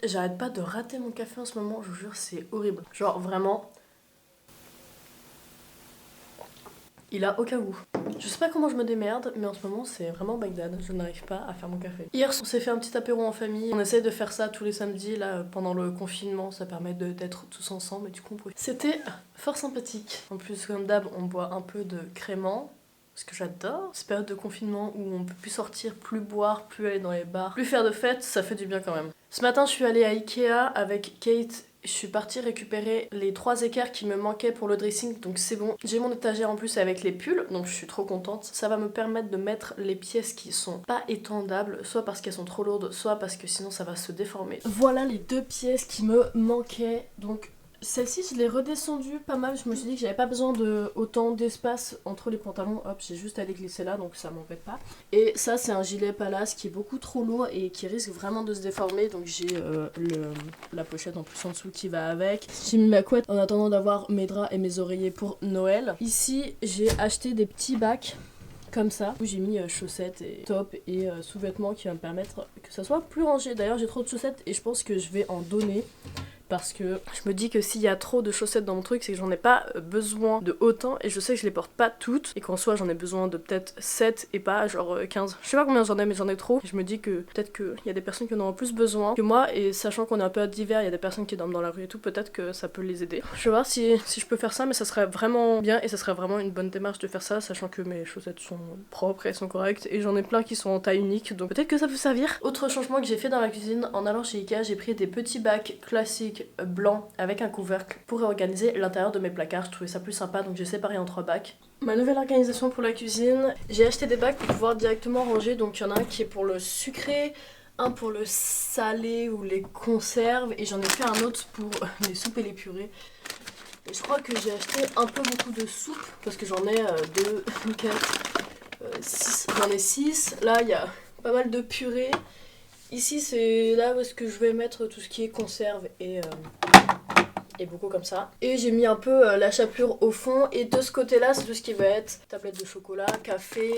J'arrête pas de rater mon café en ce moment, je vous jure, c'est horrible. Genre vraiment, il a aucun goût. Je sais pas comment je me démerde, mais en ce moment c'est vraiment Bagdad, je n'arrive pas à faire mon café. Hier on s'est fait un petit apéro en famille, on essaie de faire ça tous les samedis là pendant le confinement, ça permet d'être tous ensemble et du coup on profite. C'était fort sympathique. En plus comme d'hab on boit un peu de crément, ce que j'adore. Cette période de confinement où on peut plus sortir, plus boire, plus aller dans les bars, plus faire de fêtes, ça fait du bien quand même. Ce matin je suis allée à Ikea avec Kate. Je suis partie récupérer les 3 équerres qui me manquaient pour le dressing, donc c'est bon. J'ai mon étagère en plus avec les pulls, donc je suis trop contente. Ça va me permettre de mettre les pièces qui sont pas étendables, soit parce qu'elles sont trop lourdes, soit parce que sinon ça va se déformer. Voilà les 2 pièces qui me manquaient, donc celle-ci je l'ai redescendue pas mal, je me suis dit que j'avais pas besoin de autant d'espace entre les pantalons, hop j'ai juste à les glisser là donc ça m'embête pas. Et ça c'est un gilet Palace qui est beaucoup trop lourd et qui risque vraiment de se déformer, donc j'ai la pochette en plus en dessous qui va avec. J'ai mis ma couette en attendant d'avoir mes draps et mes oreillers pour Noël. Ici j'ai acheté des petits bacs comme ça, où j'ai mis chaussettes et top et sous-vêtements qui va me permettre que ça soit plus rangé. D'ailleurs j'ai trop de chaussettes et je pense que je vais en donner. Parce que je me dis que s'il y a trop de chaussettes dans mon truc, c'est que j'en ai pas besoin de autant et je sais que je les porte pas toutes et qu'en soi j'en ai besoin de peut-être 7 et pas genre 15. Je sais pas combien j'en ai mais j'en ai trop et je me dis que peut-être qu'il y a des personnes qui en auront plus besoin que moi et sachant qu'on est un peu d'hiver, il y a des personnes qui dorment dans la rue et tout, peut-être que ça peut les aider. Je vais voir si je peux faire ça mais ça serait vraiment bien et ça serait vraiment une bonne démarche de faire ça sachant que mes chaussettes sont propres et elles sont correctes et j'en ai plein qui sont en taille unique donc peut-être que ça peut servir. Autre changement que j'ai fait dans ma cuisine en allant chez Ikea, j'ai pris des petits bacs classiques blanc avec un couvercle pour organiser l'intérieur de mes placards. Je trouvais ça plus sympa donc j'ai séparé en 3 bacs. Ma nouvelle organisation pour la cuisine, j'ai acheté des bacs pour pouvoir directement ranger, donc il y en a un qui est pour le sucré, un pour le salé ou les conserves et j'en ai fait un autre pour les soupes et les purées. Et je crois que j'ai acheté un peu beaucoup de soupe parce que j'en ai 2, 4, 6, j'en ai 6. Là il y a pas mal de purées. Ici c'est là où est-ce que je vais mettre tout ce qui est conserve et beaucoup comme ça. Et j'ai mis un peu la chapelure au fond et de ce côté là c'est tout ce qui va être tablette de chocolat, café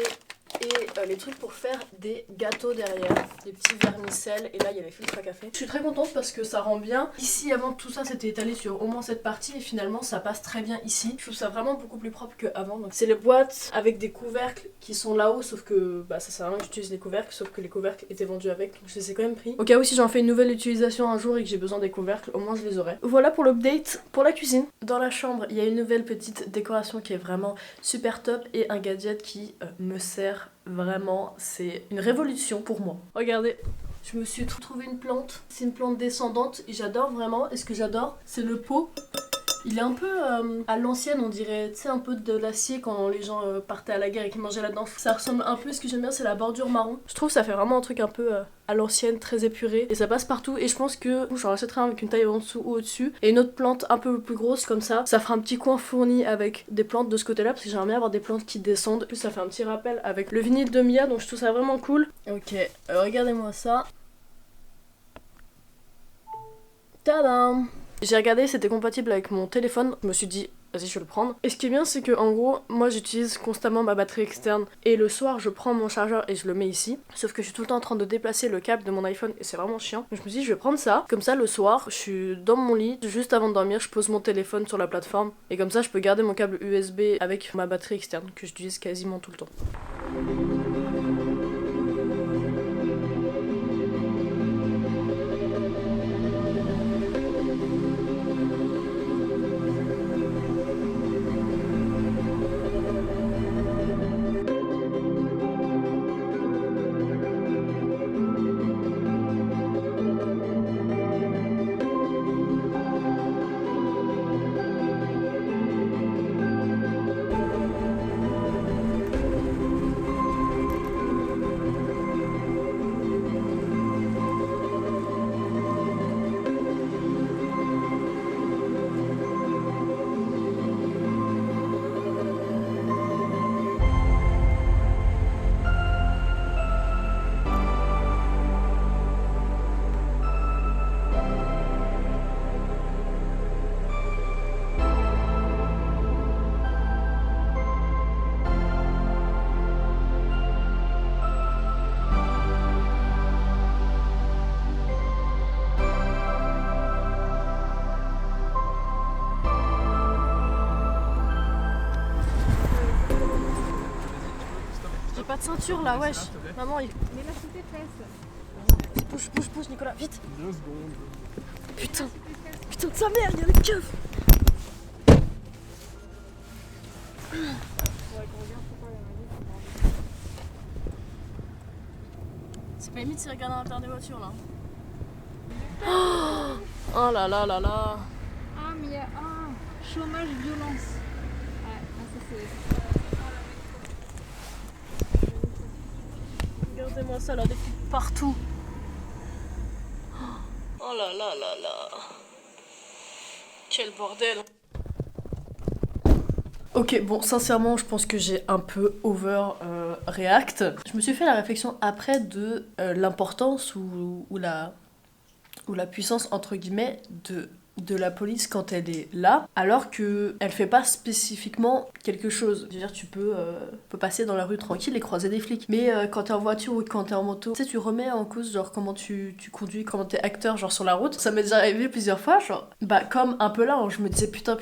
et les trucs pour faire des gâteaux derrière, des petits vermicelles et là il y a les filtres à café. Je suis très contente parce que ça rend bien. Ici avant tout ça c'était étalé sur au moins cette partie et finalement ça passe très bien ici. Je trouve ça vraiment beaucoup plus propre qu'avant. Donc c'est les boîtes avec des couvercles qui sont là-haut sauf que bah ça sert à rien que j'utilise les couvercles sauf que les couvercles étaient vendus avec donc je les ai quand même pris. Au cas où si j'en fais une nouvelle utilisation un jour et que j'ai besoin des couvercles au moins je les aurai. Voilà pour l'update pour la cuisine. Dans la chambre il y a une nouvelle petite décoration qui est vraiment super top et un gadget qui me sert vraiment, c'est une révolution pour moi. Regardez, je me suis trouvé une plante. C'est une plante descendante et j'adore vraiment. Et ce que j'adore, c'est le pot. Il est un peu à l'ancienne, on dirait, tu sais, un peu de l'acier quand les gens partaient à la guerre et qu'ils mangeaient là-dedans. Ça ressemble un peu, ce que j'aime bien, c'est la bordure marron. Je trouve que ça fait vraiment un truc un peu à l'ancienne, très épuré. Et ça passe partout. Et je pense que j'en achèterai un avec une taille en dessous ou au-dessus. Et une autre plante un peu plus grosse comme ça. Ça fera un petit coin fourni avec des plantes de ce côté-là. Parce que j'aimerais bien avoir des plantes qui descendent. En plus, ça fait un petit rappel avec le vinyle de Mia. Donc je trouve ça vraiment cool. Ok, regardez-moi ça. Tadam! J'ai regardé, c'était compatible avec mon téléphone, je me suis dit, vas-y je vais le prendre. Et ce qui est bien c'est que en gros, moi j'utilise constamment ma batterie externe et le soir je prends mon chargeur et je le mets ici. Sauf que je suis tout le temps en train de déplacer le câble de mon iPhone et c'est vraiment chiant. Donc je me suis dit je vais prendre ça, comme ça le soir je suis dans mon lit, juste avant de dormir je pose mon téléphone sur la plateforme et comme ça je peux garder mon câble USB avec ma batterie externe que j'utilise quasiment tout le temps. de ceinture là, wesh. Maman, il. Mais là, sous tes fesses. Bouge, Nicolas, vite. 2 secondes. Putain de sa mère, il y a les keufs. C'est pas limite s'ils regardent à l'intérieur des voitures là. Oh là là là là. Ah, mais il y a chômage, violence. Ouais, ça c'est. Regardez-moi ça là, des flics partout. Oh là là là là. Quel bordel. Ok, bon, sincèrement, je pense que j'ai un peu react. Je me suis fait la réflexion après de l'importance ou la puissance, entre guillemets, de la police quand elle est là, alors que elle fait pas spécifiquement quelque chose. Je veux dire, tu peux passer dans la rue tranquille et croiser des flics. Mais quand t'es en voiture ou quand t'es en moto, tu sais, tu remets en cause genre comment tu conduis, comment t'es acteur genre sur la route. Ça m'est déjà arrivé plusieurs fois, genre bah comme un peu là, hein, je me disais putain,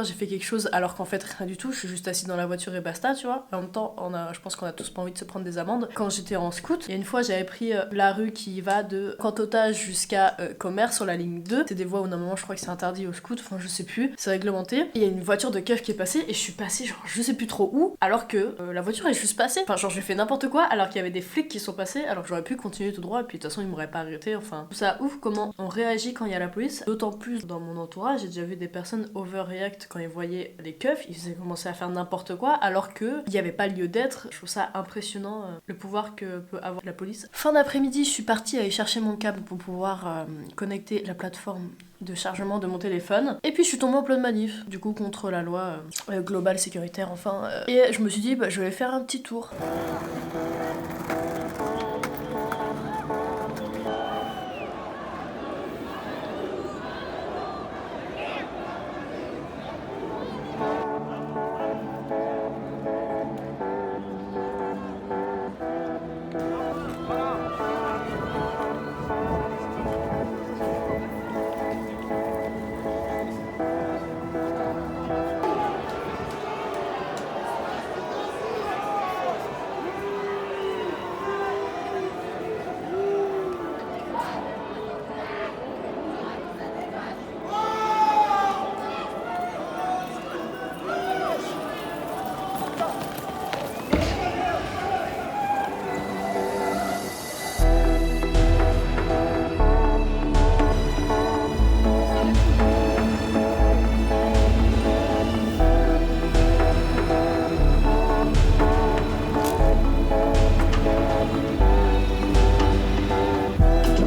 j'ai fait quelque chose alors qu'en fait rien du tout, je suis juste assise dans la voiture et basta, tu vois. En même temps, je pense qu'on a tous pas envie de se prendre des amendes. Quand j'étais en scout, il y a une fois j'avais pris la rue qui va de Cantotage jusqu'à Commerce sur la ligne 2. C'est des voies où normalement je crois que c'est interdit au scout, enfin je sais plus, c'est réglementé. Et il y a une voiture de keuf qui est passée et je suis passée genre je sais plus trop où, alors que la voiture est juste passée. Enfin genre j'ai fait n'importe quoi alors qu'il y avait des flics qui sont passés, alors que j'aurais pu continuer tout droit et puis de toute façon ils m'auraient pas arrêté. Enfin ça ouf comment on réagit quand il y a la police, d'autant plus dans mon entourage, j'ai déjà vu des personnes overreact quand ils voyaient les keufs, ils commençaient à faire n'importe quoi alors que il y avait pas lieu d'être. Je trouve ça impressionnant le pouvoir que peut avoir la police. Fin d'après-midi, je suis partie aller chercher mon câble pour pouvoir connecter la plateforme de chargement de mon téléphone. Et puis je suis tombée en pleine manif, du coup contre la loi globale sécuritaire enfin. Et je me suis dit bah je vais faire un petit tour.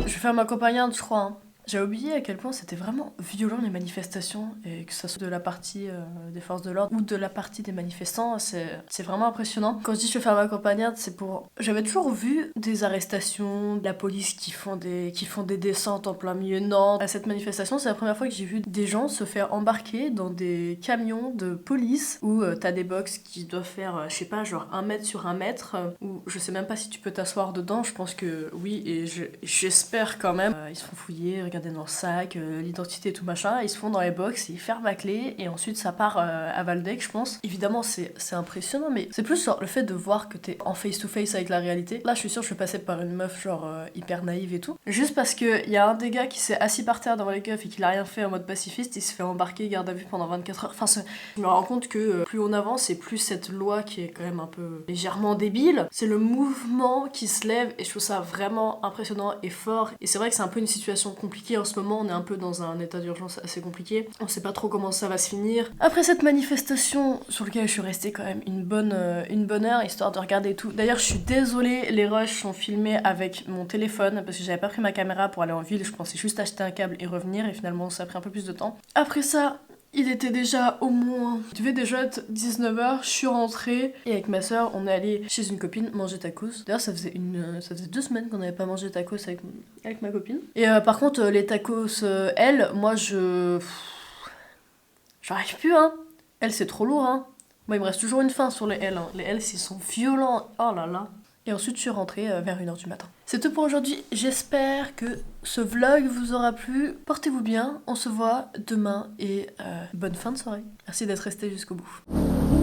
Je vais faire ma campagnarde, je crois. Hein. J'ai oublié à quel point c'était vraiment violent les manifestations, et que ça soit de la partie des forces de l'ordre ou de la partie des manifestants, c'est vraiment impressionnant. Quand je dis je vais faire ma campagnarde, c'est pour... J'avais toujours vu des arrestations, de la police qui font des descentes en plein milieu de Nantes. À cette manifestation, c'est la première fois que j'ai vu des gens se faire embarquer dans des camions de police où t'as des box qui doivent faire, je sais pas, genre 1 mètre sur 1 mètre, où je sais même pas si tu peux t'asseoir dedans, je pense que oui, et j'espère quand même. Ils se font fouiller, regarder dans le sac, l'identité et tout machin, ils se font dans les box, ils ferment la clé et ensuite ça part à Valdec je pense. Évidemment c'est impressionnant mais c'est plus genre le fait de voir que t'es en face to face avec la réalité. Là je suis sûre je vais passer par une meuf genre hyper naïve et tout. Juste parce que y a un des gars qui s'est assis par terre devant les keufs et qu'il a rien fait en mode pacifiste, il se fait embarquer garde à vue pendant 24 heures. Enfin je me rends compte que plus on avance et plus cette loi qui est quand même un peu légèrement débile, c'est le mouvement qui se lève et je trouve ça vraiment impressionnant et fort. Et c'est vrai que c'est un peu une situation compliquée en ce moment, on est un peu dans un état d'urgence assez compliqué, on sait pas trop comment ça va se finir. Après cette manifestation sur laquelle je suis restée quand même une bonne heure histoire de regarder tout. D'ailleurs je suis désolée, les rushs sont filmés avec mon téléphone parce que j'avais pas pris ma caméra pour aller en ville, je pensais juste acheter un câble et revenir et finalement ça a pris un peu plus de temps. Après ça, il était déjà au moins... Il devait déjà être 19h, je suis rentrée et avec ma soeur on est allé chez une copine manger tacos. D'ailleurs ça faisait 2 semaines qu'on n'avait pas mangé tacos avec ma copine. Et par contre les tacos, moi j'arrive plus hein. Elle c'est trop lourd hein. Moi il me reste toujours une faim sur les L. Hein. Les L ils sont violents, oh là là. Et ensuite je suis rentrée vers 1h du matin. C'est tout pour aujourd'hui, j'espère que ce vlog vous aura plu. Portez-vous bien, on se voit demain et bonne fin de soirée. Merci d'être resté jusqu'au bout.